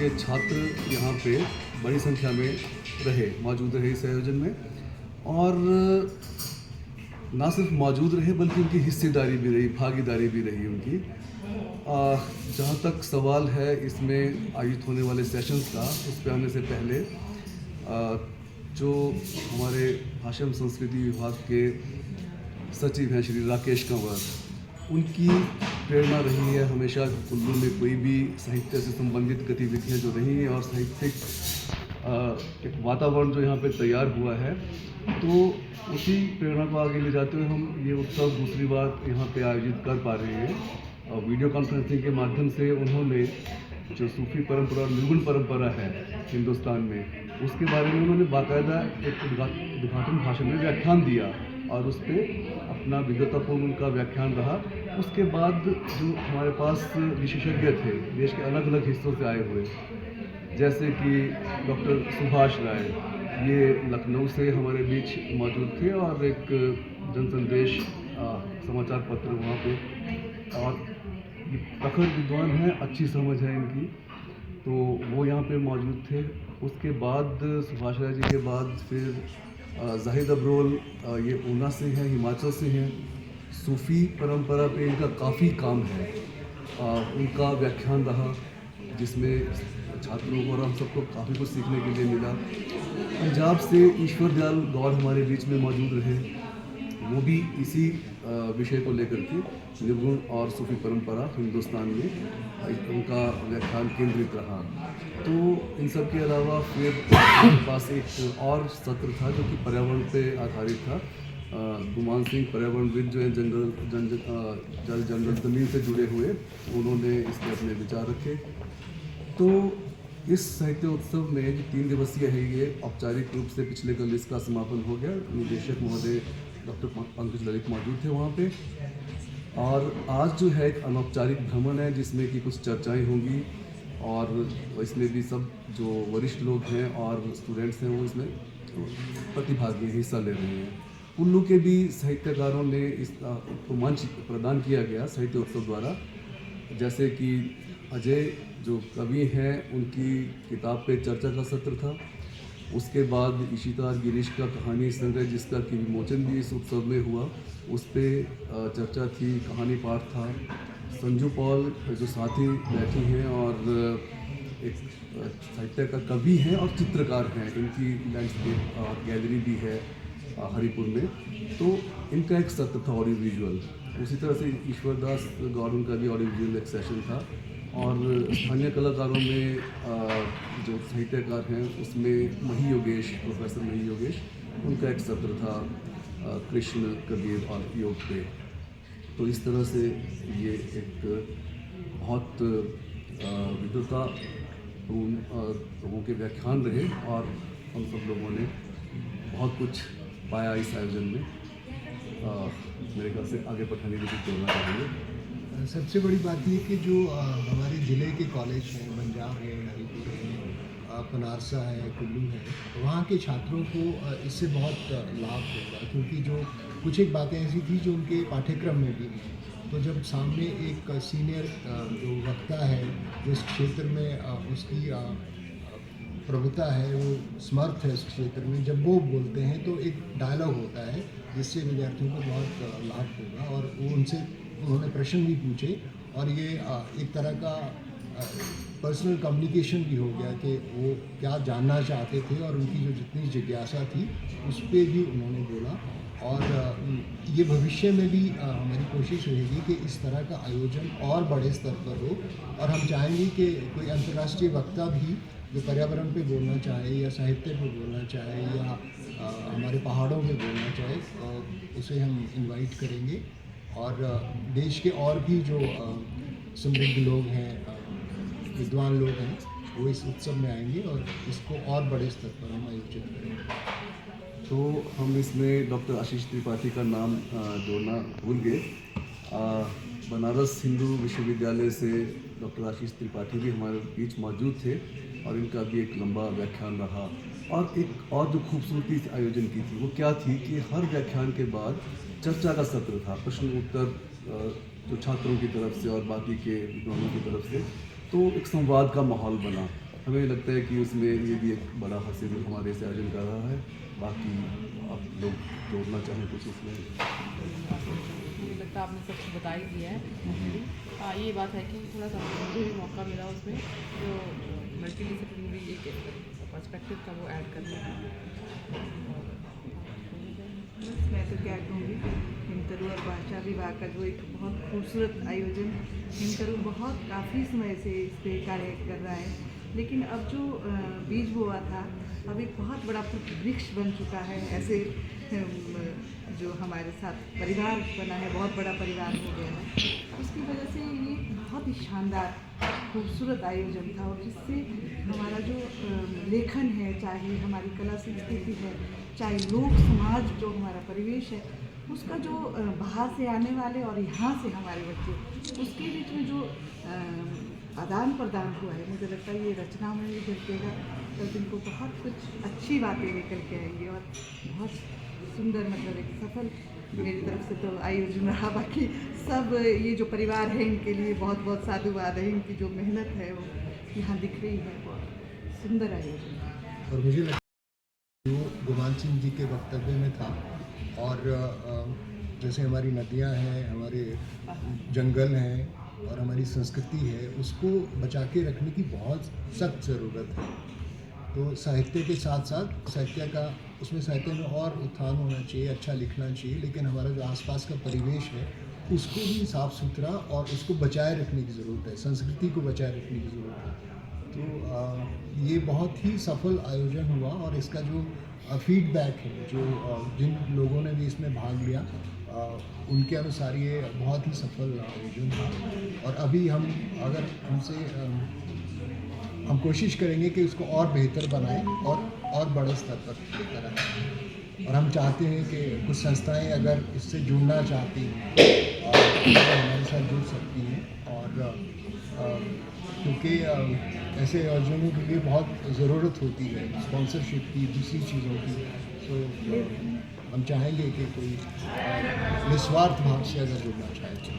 के छात्र यहाँ पे बड़ी संख्या में मौजूद रहे इस आयोजन में, और ना सिर्फ मौजूद रहे बल्कि उनकी हिस्सेदारी भी रही, भागीदारी भी रही उनकी। जहाँ तक सवाल है इसमें आयोजित होने वाले सेशंस का, उस पर आने से पहले जो हमारे भाषा एवं संस्कृति विभाग के सचिव हैं श्री राकेश कंवर, उनकी प्रेरणा रही है हमेशा कुल्लू में कोई भी साहित्य से संबंधित गतिविधियां जो रही हैं और साहित्यिक एक वातावरण जो यहाँ पे तैयार हुआ है, तो उसी प्रेरणा को आगे ले जाते हुए हम ये उत्सव दूसरी बार यहाँ पे आयोजित कर पा रहे हैं। वीडियो कॉन्फ्रेंसिंग के माध्यम से उन्होंने जो सूफी परंपरा और निर्गुण परंपरा है हिंदुस्तान में, उसके बारे में उन्होंने बाकायदा एक उद्घाटन भाषण में व्याख्यान दिया और उस पर अपना विद्वतापूर्ण उनका व्याख्यान रहा। उसके बाद जो हमारे पास विशेषज्ञ थे देश के अलग अलग हिस्सों से आए हुए, जैसे कि डॉक्टर सुभाष राय, ये लखनऊ से हमारे बीच मौजूद थे और एक जनसंदेश समाचार पत्र वहाँ पे, और ये प्रखर विद्वान हैं, अच्छी समझ है इनकी, तो वो यहाँ पे मौजूद थे। उसके बाद सुभाष राय जी के बाद फिर जाहिद अब्रोल, ये ऊना से हैं, हिमाचल से हैं, सूफ़ी परंपरा पे इनका काफ़ी काम है। उनका व्याख्यान रहा जिसमें छात्रों को और हम सबको काफ़ी कुछ सीखने के लिए मिला। पंजाब से ईश्वर दयाल गौड़ हमारे बीच में मौजूद रहे, वो भी इसी विषय को लेकर के निर्गुण और सूफी परंपरा हिंदुस्तान में उनका व्याख्यान केंद्रित रहा। तो इन सब के अलावा फिर हमारे पास एक और सत्र था जो कि पर्यावरण पे आधारित था। गुमान सिंह पर्यावरणविद जो है, जल जंगल ज़मीन से जुड़े हुए, उन्होंने इसमें अपने विचार रखे। तो इस साहित्य उत्सव में जो 3 दिवसीय है, ये औपचारिक रूप से पिछले कल इसका समापन हो गया। निदेशक महोदय डॉक्टर पंकज ललित मौजूद थे वहाँ पे, और आज जो है एक अनौपचारिक भ्रमण है जिसमें कि कुछ चर्चाएं होंगी, और इसमें भी सब जो वरिष्ठ लोग हैं और स्टूडेंट्स हैं वो इसमें प्रतिभागी हिस्सा ले रहे हैं। कुल्लू के भी साहित्यकारों ने इसको मंच प्रदान किया गया साहित्य उत्सव द्वारा, जैसे कि अजय जो कवि हैं उनकी किताब पे चर्चा का सत्र था। उसके बाद इशिता और गिरीश का कहानी संग्रह जिसका कि विमोचन भी इस उत्सव में हुआ, उस पर चर्चा थी, कहानी पाठ था। संजू पॉल जो साथी बैठी हैं और एक साहित्य का कवि हैं और चित्रकार हैं, इनकी लैंडस्केप गैलरी भी है हरिपुर में, तो इनका एक सत्र था ऑडियो विजुअल। उसी तरह से ईश्वर दास गौड़ का भी ऑडियो विजुअल एक सेशन था, और स्थानीय कलाकारों में जो साहित्यकार हैं उसमें मही योगेश, प्रोफेसर मही योगेश, उनका एक सत्र था कृष्ण, कबीर और योग पे। तो इस तरह से ये एक बहुत विद्वतापूर्ण लोगों के व्याख्यान रहे, और हम सब लोगों ने बहुत कुछ पाया इस आयोजन में। मेरे ख्याल से आगे पढ़ाने की कुछ जोड़ना चाहेंगे। सबसे बड़ी बात ये कि जो हमारे ज़िले के कॉलेज हैं, पंजाब है, हरिपुर है, पनारसा है, कुल्लू है, वहाँ के छात्रों को इससे बहुत लाभ होगा, क्योंकि जो कुछ एक बातें ऐसी थी जो उनके पाठ्यक्रम में भी नहीं। तो जब सामने एक सीनियर जो वक्ता है, जो इस क्षेत्र में उसकी प्रभुता है, वो समर्थ है इस क्षेत्र में, जब वो बोलते हैं तो एक डायलॉग होता है जिससे विद्यार्थियों को बहुत लाभ होगा। और वो उन्होंने प्रश्न भी पूछे, और ये एक तरह का पर्सनल कम्युनिकेशन भी हो गया कि वो क्या जानना चाहते थे, और उनकी जो जितनी जिज्ञासा थी उस पर भी उन्होंने बोला। और ये भविष्य में भी हमारी कोशिश रहेगी कि इस तरह का आयोजन और बड़े स्तर पर हो, और हम चाहेंगे कि कोई अंतर्राष्ट्रीय वक्ता भी जो पर्यावरण पे बोलना चाहे या साहित्य पे बोलना चाहे या हमारे पहाड़ों पे बोलना चाहे, उसे हम इनवाइट करेंगे। और देश के और भी जो समृद्ध लोग हैं, विद्वान लोग हैं, वो इस उत्सव में आएंगे और इसको और बड़े स्तर पर हम आयोजित करेंगे। तो हम इसमें डॉक्टर आशीष त्रिपाठी का नाम जोड़ना भूल गए। बनारस हिंदू विश्वविद्यालय से डॉक्टर आशीष त्रिपाठी भी हमारे बीच मौजूद थे, और इनका भी एक लंबा व्याख्यान रहा। और एक और जो खूबसूरती से आयोजन की थी वो क्या थी कि हर व्याख्यान के बाद चर्चा का सत्र था, प्रश्न उत्तर जो छात्रों की तरफ से और बाकी के विद्वानों की तरफ से, तो एक संवाद का माहौल बना। हमें लगता है कि उसमें ये भी एक बड़ा हासिल हमारे से आयोजन कर रहा है। बाकी आप लोग जोड़ना चाहें कुछ इसमें? मुझे लगता है आपने सब बता ही दिया है। हाँ, ये बात है कि थोड़ा सा मुझे भी मौका मिला उसमें जो मल्टी डिसिप्लिनरी एक पर्सपेक्टिव था वो ऐड करने का। बस मैं तो क्या कहूँगी, हिमतरू और भाषा विभाग का जो एक बहुत खूबसूरत आयोजन, हिमतरू बहुत काफ़ी समय से इस पे कार्य कर रहा है, लेकिन अब जो बीज बोआ था अब एक बहुत बड़ा वृक्ष बन चुका है। ऐसे जो हमारे साथ परिवार बना है, बहुत बड़ा परिवार हो गया है, उसकी वजह से ये बहुत ही शानदार खूबसूरत आयोजन था। और जिससे हमारा जो लेखन है, चाहे हमारी कला संस्कृति है, चाहे लोक समाज जो हमारा परिवेश है, उसका जो बाहर से आने वाले और यहाँ से हमारे बच्चे, उसके बीच में जो आदान प्रदान हुआ है, मुझे लगता है ये रचना में भी झलकेगा। तो इनको बहुत कुछ अच्छी बातें निकल के आएंगी और बहुत सुंदर, मतलब एक सफल मेरी तरफ से तो आयोजन रहा। बाकी सब ये जो परिवार है इनके लिए बहुत बहुत साधुवाद है। इनकी जो मेहनत है वो यहाँ दिख रही है। बहुत सुंदर आयोजन है। और मुझे लगता है जो गुमान सिंह जी के वक्तव्य में था, और जैसे हमारी नदियाँ हैं, हमारे जंगल हैं और हमारी संस्कृति है, उसको बचा के रखने की बहुत सख्त ज़रूरत है। तो साहित्य के साथ साथ साहित्य में और उत्थान होना चाहिए, अच्छा लिखना चाहिए, लेकिन हमारा जो आसपास का परिवेश है उसको भी साफ़ सुथरा और उसको बचाए रखने की ज़रूरत है, संस्कृति को बचाए रखने की ज़रूरत है। तो ये बहुत ही सफल आयोजन हुआ और इसका जो फीडबैक है, जो जिन लोगों ने भी इसमें भाग लिया, उनके अनुसार ये बहुत ही सफल आयोजन था। और अभी हम कोशिश करेंगे कि उसको और बेहतर बनाएं और बड़े स्तर पर लेकर आएं। और हम चाहते हैं कि कुछ संस्थाएं अगर इससे जुड़ना चाहती हैं तो हमारे साथ जुड़ सकती हैं। और क्योंकि ऐसे आयोजनों के लिए बहुत ज़रूरत होती है स्पॉन्सरशिप की, दूसरी चीज़ों की। तो हम चाहेंगे कि कोई निस्वार्थ भाव से अगर जुड़ना चाहे तो।